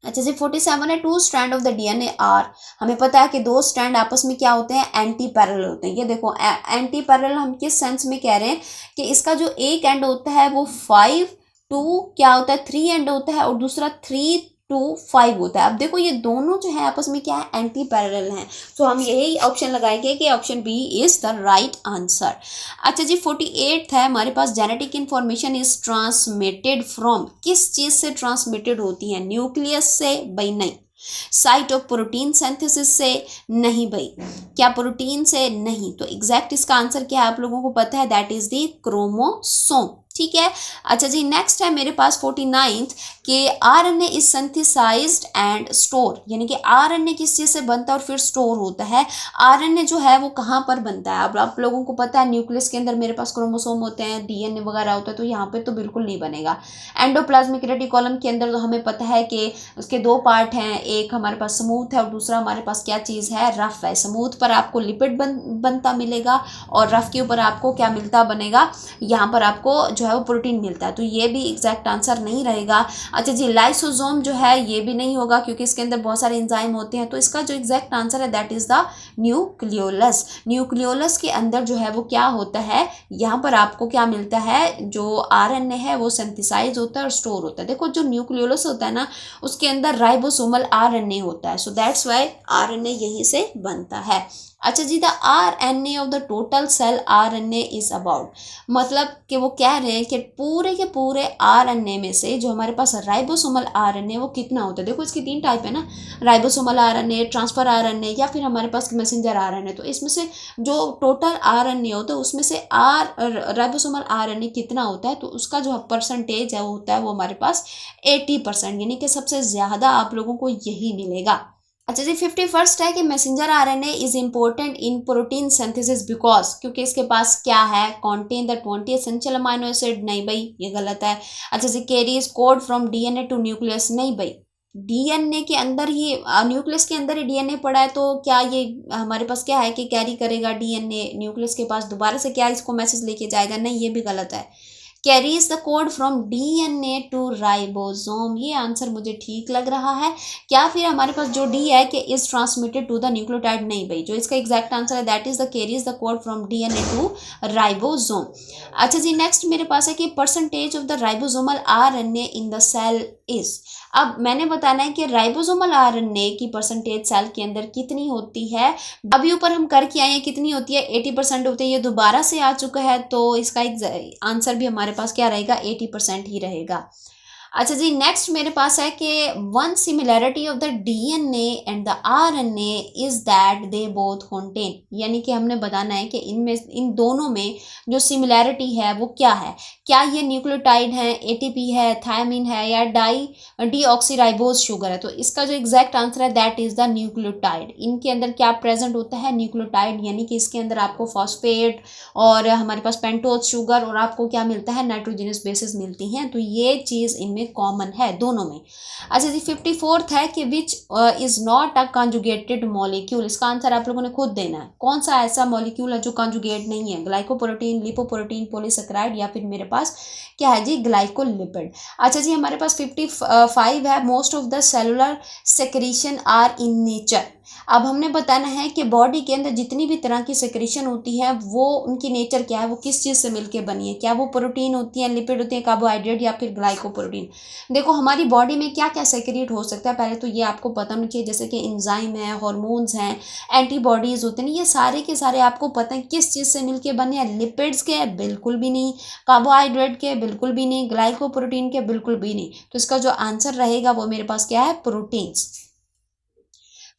अच्छा जी 47 है, 2 strand of the DNA are, हमें पता है कि 2 स्ट्रैंड आपस में क्या होते हैं, एंटी पैरेलल होते हैं। ये देखो एंटी पैरेलल हम किस सेंस में कह रहे हैं कि इसका जो एक एंड होता है वो 5 टू क्या होता है 3 एंड होता है और दूसरा 3 टू 5 होता है। अब देखो ये दोनों जो है आपस में क्या है, एंटी पैरेलल हैं। तो हम यही ऑप्शन लगाएंगे कि option B is the right answer. अच्छा जी 48 है हमारे पास, genetic information is transmitted from, किस चीज से ट्रांसमिटेड होती है, न्यूक्लियस से, भाई नहीं। साइट ऑफ प्रोटीन सिंथेसिस से, नहीं भाई। क्या प्रोटीन से, नहीं। तो एग्जैक्ट इसका आंसर क्या है आप लोगों को पता है, दैट इज द क्रोमोसोम। ठीक है। अच्छा जी नेक्स्ट है मेरे पास 49th कि RNA is synthesised and store, यानी कि आरएनए किस चीज से बनता है और फिर स्टोर होता है। आरएनए जो है वो कहाँ पर बनता है, अब आप लोगों को पता है न्यूक्लियस के अंदर मेरे पास क्रोमोसोम होते हैं, डीएनए वगैरह होता है, तो यहाँ पे तो बिल्कुल नहीं बनेगा। एंडोप्लाज्मिक रेटिकुलम के अंदर तो हमें पता है कि उसके 2 पार्ट हैं, एक हमारे पास स्मूथ है और दूसरा हमारे पास क्या चीज़ है, रफ है। स्मूथ पर आपको लिपिड बनता मिलेगा और रफ के ऊपर आपको क्या मिलता बनेगा, यहाँ पर आपको जो है वो प्रोटीन मिलता है। तो ये भी एग्जैक्ट आंसर नहीं रहेगा। अच्छा जी लाइसोसोम जो है ये भी नहीं होगा क्योंकि इसके अंदर बहुत सारे एंजाइम होते हैं। तो इसका जो एग्जैक्ट आंसर है that is the nucleolus. Nucleolus के अंदर जो है वो क्या होता है, यहाँ पर आपको क्या मिलता है, जो आरएनए है वो सिंथेसाइज होता है और स्टोर होता है। देखो जो न्यूक्लियोलस होता है ना उसके अंदर राइबोसोमल आरएनए होता है, सो दैट्स व्हाई आरएनए यहीं से बनता है। अच्छा जी the RNA of the total cell RNA is about, मतलब कि वो कह रहे हैं कि पूरे के पूरे आरएनए में से जो हमारे पास राइबोसोमल आरएनए वो कितना होता है। देखो इसकी 3 टाइप है ना, राइबोसोमल आरएनए, ट्रांसफर आरएनए या फिर हमारे पास मैसेंजर आरएनए। तो इसमें से जो टोटल आरएनए होता है उसमें से राइबोसोमल आरएनए कितना होता है, तो उसका जो परसेंटेज है वो होता है वो हमारे पास 80%, यानी कि सबसे ज़्यादा आप लोगों को यही मिलेगा। अच्छा जी 51st है कि messenger RNA is important in protein synthesis because, क्योंकि इसके पास क्या है, contain the 20 essential amino acid, नहीं भाई ये गलत है। अच्छा जी carries code from DNA to nucleus, नहीं भाई डीएनए के अंदर ही न्यूक्लियस के अंदर ही डीएनए पड़ा है, तो क्या ये हमारे पास क्या है कि कैरी करेगा डीएनए न्यूक्लियस के पास दोबारा से, क्या इसको मैसेज लेके जाएगा, नहीं ये भी गलत है। Carries the code from DNA to ribosome, ये आंसर मुझे ठीक लग रहा है। क्या फिर हमारे पास जो डी है कि is transmitted to the nucleotide, नहीं भाई जो इसका एग्जैक्ट आंसर है that is the carries the code from DNA to ribosome. अच्छा जी नेक्स्ट मेरे पास है कि percentage of the ribosomal RNA in the cell is, अब मैंने बताना है कि राइबोसोमल आरएनए की परसेंटेज सेल के अंदर कितनी होती है। अभी ऊपर हम करके आए हैं कितनी होती है, 80% होती है, ये दोबारा से आ चुका है तो इसका आंसर भी हमारे पास क्या रहेगा, 80% ही रहेगा। अच्छा जी नेक्स्ट मेरे पास है कि one similarity of the DNA and the RNA is that they both contain, यानी कि हमने बताना है कि इनमें इन दोनों में जो सिमिलैरिटी है वो क्या है, क्या ये न्यूक्लियोटाइड है, एटीपी है, थायमिन है या डीऑक्सीराइबोज शुगर है। तो इसका जो एग्जैक्ट आंसर है दैट इज द न्यूक्लियोटाइड। इनके अंदर क्या प्रेजेंट होता है, न्यूक्लियोटाइड, यानी कि इसके अंदर आपको फॉस्फेट और हमारे पास पेंटोज शुगर और आपको क्या मिलता है, नाइट्रोजनस बेसिस मिलती हैं। तो ये चीज़ इनमें कॉमन है दोनों में। अच्छा जी 54th है कि which is not a conjugated molecule, इसका आंसर आप लोगों ने खुद देना है। कौन सा ऐसा मॉलिक्यूल है जो कंजुगेट नहीं है, ग्लाइकोप्रोटीन, लिपोप्रोटीन, पॉलीसेकेराइड या फिर मेरे पास क्या है जी ग्लाइकोलिपिड। अच्छा जी हमारे पास 55 है most of the cellular secretion are in nature. अब हमने बताना है कि बॉडी के अंदर जितनी भी तरह की सेक्रीशन होती है वो उनकी नेचर क्या है, वो किस चीज़ से मिलके बनी है, क्या वो प्रोटीन होती है, लिपिड होती है, कार्बोहाइड्रेट या फिर ग्लाइकोप्रोटीन। देखो हमारी बॉडी में क्या क्या सेक्रेट हो सकता है, पहले तो ये आपको पता होना चाहिए, जैसे कि एंजाइम है, हार्मोन्स हैं, एंटीबॉडीज़ होते हैं, ये सारे के सारे आपको पता है किस चीज़ से मिलके बने हैं। लिपिड्स के बिल्कुल भी नहीं, कार्बोहाइड्रेट के बिल्कुल भी नहीं, ग्लाइकोप्रोटीन के बिल्कुल भी नहीं। तो इसका जो आंसर रहेगा वो मेरे पास क्या है, प्रोटीन्स।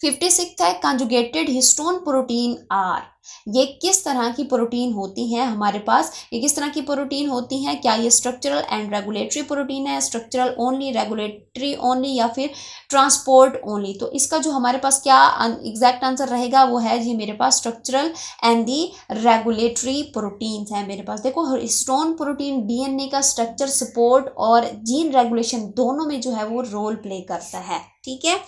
56 है कंजुगेटेड हिस्टोन प्रोटीन आर, ये किस तरह की प्रोटीन होती हैं हमारे पास, ये किस तरह की प्रोटीन होती हैं, क्या ये स्ट्रक्चरल एंड रेगुलेटरी प्रोटीन है, स्ट्रक्चरल ओनली, रेगुलेटरी ओनली, या फिर ट्रांसपोर्ट ओनली। तो इसका जो हमारे पास क्या एग्जैक्ट आंसर रहेगा वो है जी मेरे पास structural and the regulatory proteins है मेरे पास। देखो हिस्टोन प्रोटीन डीएनए का स्ट्रक्चर सपोर्ट और जीन रेगुलेशन दोनों में जो है वो रोल प्ले करता है, ठीक है।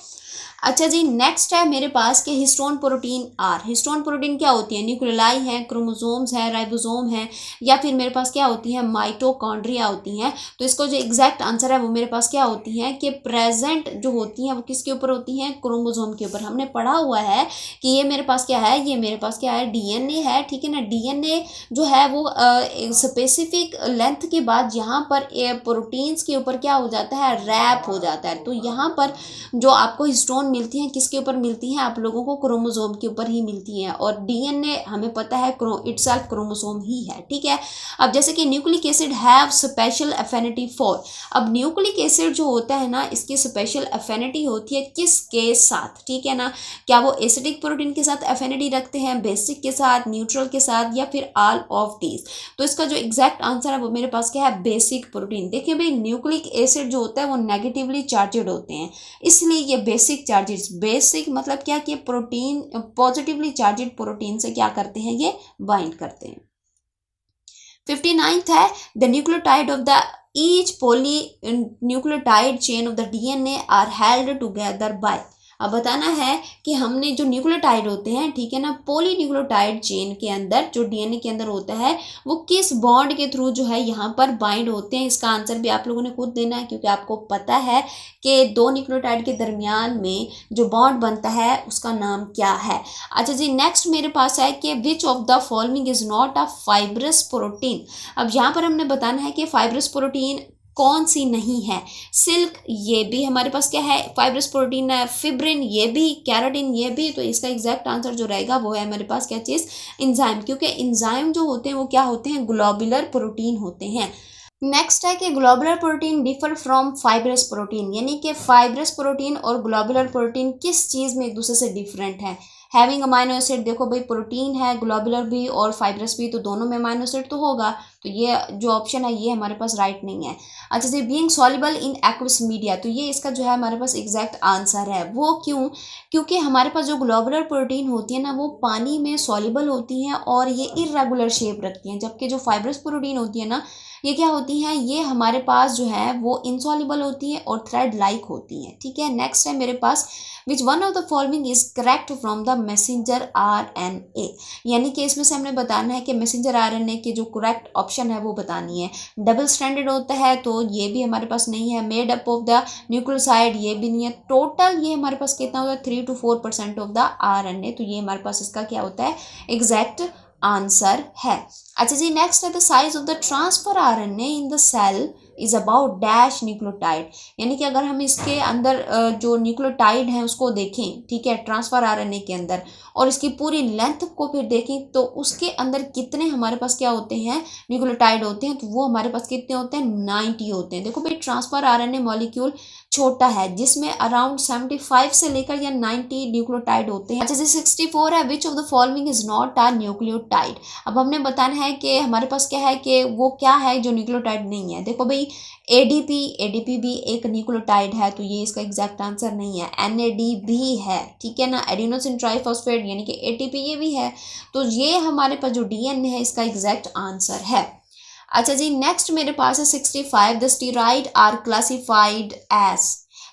अच्छा जी, नेक्स्ट है मेरे पास कि histone protein are. Histone protein क्या होती है, न्यूक्लियाई है, क्रोमोसोम्स है, राइबोसोम है, या फिर मेरे पास क्या होती है, माइटोकॉन्ड्रिया होती हैं। तो इसको जो एग्जैक्ट आंसर है वो मेरे पास क्या होती है कि प्रेजेंट जो होती हैं वो किसके ऊपर होती हैं, क्रोमोसोम के ऊपर। हमने पढ़ा हुआ है कि ये मेरे पास क्या है, ये मेरे पास क्या है, डीएनए है, ठीक है ना। डीएनए जो है वो स्पेसिफिक लेंथ के बाद यहाँ पर प्रोटीन्स के ऊपर क्या हो जाता है, रैप हो जाता है। तो यहाँ पर जो आपको हिस्टोन मिलती हैं किसके ऊपर मिलती हैं, आप लोगों को क्रोमोसोम के ऊपर ही मिलती हैं, और डीएनए हमें पता है इटसेल्फ क्रोमोसोम ही है, ठीक है। अब जैसे कि nucleic acid have special affinity for, अब न्यूक्लिक एसिड जो होता है ना इसकी स्पेशल एफिनिटी होती है किसके साथ, ठीक है ना। क्या वो एसिडिक प्रोटीन के साथ एफिनिटी रखते हैं, बेसिक के साथ, न्यूट्रल के साथ, या फिर ऑल ऑफ दीज। तो इसका जो एग्जैक्ट आंसर है वो मेरे पास क्या है, बेसिक प्रोटीन। देखिए भाई न्यूक्लिक एसिड जो होता है वो नेगेटिवली चार्जेड होते हैं, इसलिए ये बेसिक चार्जेस, बेसिक मतलब क्या कि प्रोटीन पॉजिटिवली चार्जेड प्रोटीन से क्या करते हैं, ये बाइंड करते हैं। 59th है the nucleotide of the each polynucleotide chain of the DNA are held together by. अब बताना है कि हमने जो न्यूक्लियोटाइड होते हैं, ठीक है ना, पॉली न्यूक्लियोटाइड चेन के अंदर जो डीएनए के अंदर होता है वो किस बॉन्ड के थ्रू जो है यहाँ पर बाइंड होते हैं। इसका आंसर भी आप लोगों ने खुद देना है, क्योंकि आपको पता है कि दो न्यूक्लियोटाइड के दरमियान में जो बॉन्ड बनता है उसका नाम क्या है। अच्छा जी, नेक्स्ट मेरे पास है कि विच of the following is not a fibrous protein. अब यहाँ पर हमने बताना है कि फाइब्रस प्रोटीन कौन सी नहीं है। सिल्क ये भी हमारे पास क्या है, फाइब्रस प्रोटीन है, फिब्रिन ये भी, कैराटिन ये भी। तो इसका एग्जैक्ट आंसर जो रहेगा वो है हमारे पास क्या चीज़, इंजाइम, क्योंकि इंजाइम जो होते हैं वो क्या होते हैं, ग्लोबुलर प्रोटीन होते हैं। नेक्स्ट है कि globular protein differ from fibrous protein, यानी कि फाइब्रस प्रोटीन और ग्लोबुलर प्रोटीन किस चीज़ में एक दूसरे से डिफरेंट है। हैविंग अमाइनो एसिड, देखो भाई प्रोटीन है ग्लोबुलर भी और फाइब्रस भी, तो दोनों में अमाइनो एसिड तो होगा, तो ये जो ऑप्शन है ये हमारे पास राइट नहीं है। अच्छा जी, being soluble in aqueous media, तो ये इसका जो है हमारे पास एग्जैक्ट आंसर है। वो क्यों, क्योंकि हमारे पास जो ग्लोबुलर प्रोटीन होती है ना वो पानी में सॉल्युबल होती हैं और ये इर्रेगुलर शेप रखती हैं, जबकि जो फाइब्रस प्रोटीन होती है ना ये क्या होती हैं, ये हमारे पास जो है वो इनसॉल्युबल होती हैं और थ्रेड लाइक होती हैं, ठीक है। नेक्स्ट है मेरे पास which one of the following is correct from the messenger RNA, यानी कि इसमें से हमने बताना है कि मैसेंजर आरएनए की जो करेक्ट ऑप्शन है वो बतानी है। डबल स्ट्रैंडेड होता है तो ये भी हमारे पास नहीं है। Made up of the nucleoside ये भी नहीं है। टोटल ये हमारे पास कितना होता है, 3 to 4% ऑफ द आरएनए, तो ये हमारे पास इसका क्या होता है, एग्जैक्ट आंसर है। अच्छा जी, नेक्स्ट है the size of the transfer RNA in the cell is about dash nucleotide, यानी कि अगर हम इसके अंदर जो न्यूक्लियोटाइड है उसको देखें, ठीक है, ट्रांसफर आरएनए के अंदर, और इसकी पूरी लेंथ को फिर देखें तो उसके अंदर कितने हमारे पास क्या होते हैं, न्यूक्लियोटाइड होते हैं, तो वो हमारे पास कितने होते हैं, 90 होते हैं। देखो भाई ट्रांसफर आरएनए मॉलिक्यूल छोटा है जिसमें अराउंड 75 से लेकर या 90 न्यूक्लियोटाइड होते हैं। अच्छा जी, 64 है विच of the following is not a nucleotide. अब हमने बताना है कि हमारे पास क्या है कि वो क्या है जो न्यूक्लियोटाइड नहीं है। देखो भाई एडीपी भी एक न्यूक्लियोटाइड है, तो ये इसका एग्जैक्ट आंसर नहीं है। एनएडी भी है, ठीक है ना। एडिनोसिन ट्राइफॉस्फेट यानी कि एटीपी ये भी है, तो ये हमारे पास जो डीएनए है इसका एग्जैक्ट आंसर है। अच्छा जी, नेक्स्ट मेरे पास है 65 the steroid are classified as,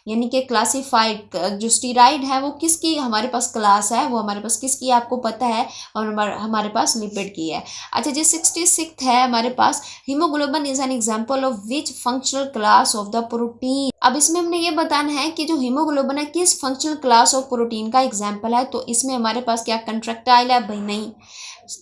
यानी कि क्लासिफाइड जो स्टीरॉइड है वो किसकी हमारे पास क्लास है, वो हमारे पास किसकी है आपको पता है, और हमारे पास लिपिड की है। अच्छा जी, 66 है हमारे पास haemoglobin is an example of which functional class of the protein. अब इसमें हमने ये बताना है कि जो हीमोग्लोबिन है किस फंक्शनल क्लास ऑफ प्रोटीन का एग्जाम्पल है। तो इसमें हमारे पास क्या कंट्रैक्टाइल है, भाई नहीं।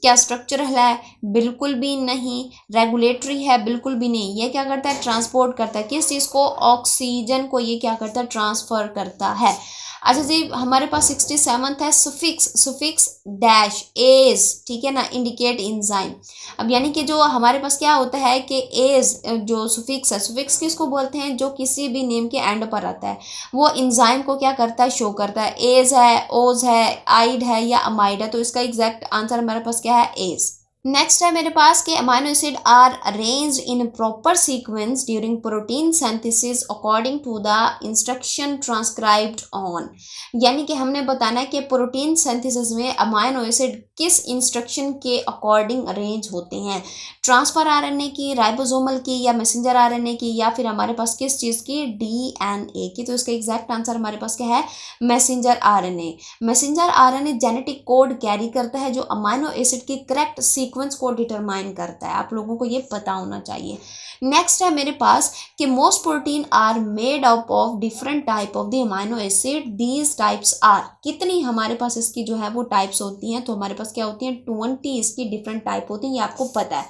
क्या स्ट्रक्चरल है, बिल्कुल भी नहीं। रेगुलेटरी है, बिल्कुल भी नहीं। ये क्या करता है, ट्रांसपोर्ट करता है किस चीज़ को, ऑक्सीजन को ये क्या करता है, ट्रांसफर करता है। अच्छा जी, हमारे पास 67th है सुफिक्स डैश एज, ठीक है ना, इंडिकेट इंजाइम। अब यानी कि जो हमारे पास क्या होता है कि एज जो सुफिक्स है, सुफिक्स किसको बोलते हैं, जो किसी भी नेम के एंड पर आता है, वो इंजाइम को क्या करता है, शो करता है। एज है, ओज है, आइड है या अमाइड है, तो इसका एग्जैक्ट आंसर हमारे पास क्या है, एज। नेक्स्ट है मेरे पास कि amino acid are arranged in proper sequence during protein synthesis according to the instruction transcribed on. यानी कि हमने बताना है कि प्रोटीन सिंथेसिस में अमाइनो एसिड किस इंस्ट्रक्शन के अकॉर्डिंग अरेंज होते हैं, ट्रांसफर आरएनए की, राइबोसोमल की, या मैसेंजर आरएनए की, या फिर हमारे पास किस चीज़ की, डीएनए की। तो इसका एग्जैक्ट आंसर हमारे पास क्या है, messenger RNA. Messenger RNA genetic code carry करता है जो अमाइनो एसिड की करेक्ट सीक्वेंस को डिटरमाइन करता है। आप लोगों को ये पता होना चाहिए। नेक्स्ट है मेरे पास कि most protein are made up of different type of the amino acid, these types are. कितनी हमारे पास इसकी जो है वो टाइप्स होती हैं, तो हमारे पास क्या होती हैं, 20 इसकी डिफरेंट टाइप होती हैं, ये आपको पता है।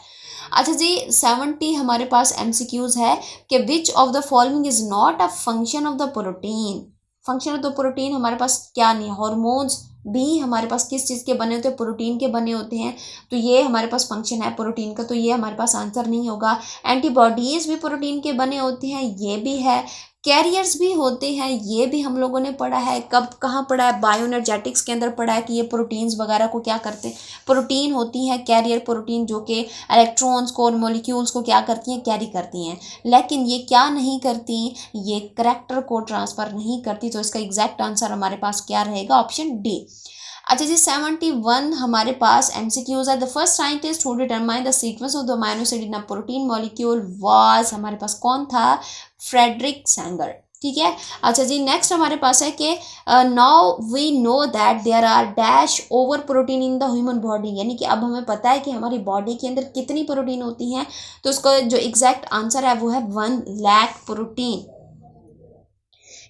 अच्छा जी, 70 हमारे पास एमसीक्यूज है कि विच of the following is not a function of the protein. Function of the protein हमारे पास क्या नहीं है, हॉर्मोन्स भी हमारे पास किस चीज़ के बने होते हैं, प्रोटीन के बने होते हैं, तो ये हमारे पास फंक्शन है प्रोटीन का, तो ये हमारे पास आंसर नहीं होगा। एंटीबॉडीज़ भी प्रोटीन के बने होते हैं, ये भी है। कैरियर्स भी होते हैं, ये भी हम लोगों ने पढ़ा है, कब कहाँ पढ़ा है, बायोएनर्जेटिक्स के अंदर पढ़ा है कि ये प्रोटीन्स वगैरह को क्या करते हैं, प्रोटीन होती हैं कैरियर प्रोटीन, जो कि इलेक्ट्रॉन्स को और मॉलिक्यूल्स को क्या करती हैं, कैरी करती हैं। लेकिन ये क्या नहीं करती, ये करैक्टर को ट्रांसफ़र नहीं करती। तो इसका एग्जैक्ट आंसर हमारे पास क्या रहेगा, ऑप्शन डी। अच्छा जी, 71 हमारे पास एमसीक्यूज है। The first scientist who determine the sequence of the amino acid in a protein molecule was, हमारे पास कौन था, फ्रेडरिक सैंगर, ठीक है। अच्छा जी, नेक्स्ट हमारे पास है कि now we know that there are dash over protein in the human body. यानी कि अब हमें पता है कि हमारी बॉडी के अंदर कितनी प्रोटीन होती हैं, तो उसका जो एग्जैक्ट आंसर है वो है 1 लाख प्रोटीन।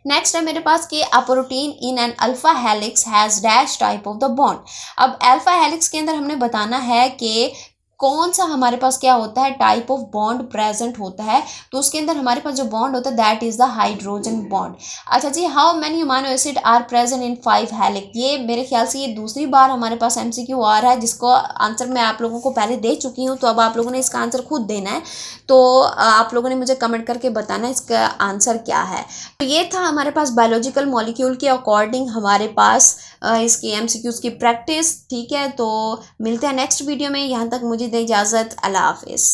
नेक्स्ट है मेरे पास कि a protein in an alpha helix has dash type of the bond. अब अल्फा हेलिक्स के अंदर हमने बताना है कि कौन सा हमारे पास क्या होता है, टाइप ऑफ बॉन्ड प्रेजेंट होता है, तो उसके अंदर हमारे पास जो बॉन्ड होता है that is the hydrogen bond. अच्छा जी, how many amino acid are present in 5 helix. ये मेरे ख्याल से ये दूसरी बार हमारे पास एमसीक्यू आ रहा है, जिसको आंसर मैं आप लोगों को पहले दे चुकी हूँ, तो अब आप लोगों ने इसका आंसर खुद देना है। तो आप लोगों ने मुझे कमेंट करके बताना है इसका आंसर क्या है। तो ये था हमारे पास बायोलॉजिकल मॉलिक्यूल के अकॉर्डिंग हमारे पास इसकी एमसीक्यूज की प्रैक्टिस, ठीक है। तो मिलते हैं नेक्स्ट वीडियो में, यहाँ तक मुझे दे इजाज़त, अल्लाह हाफिज़।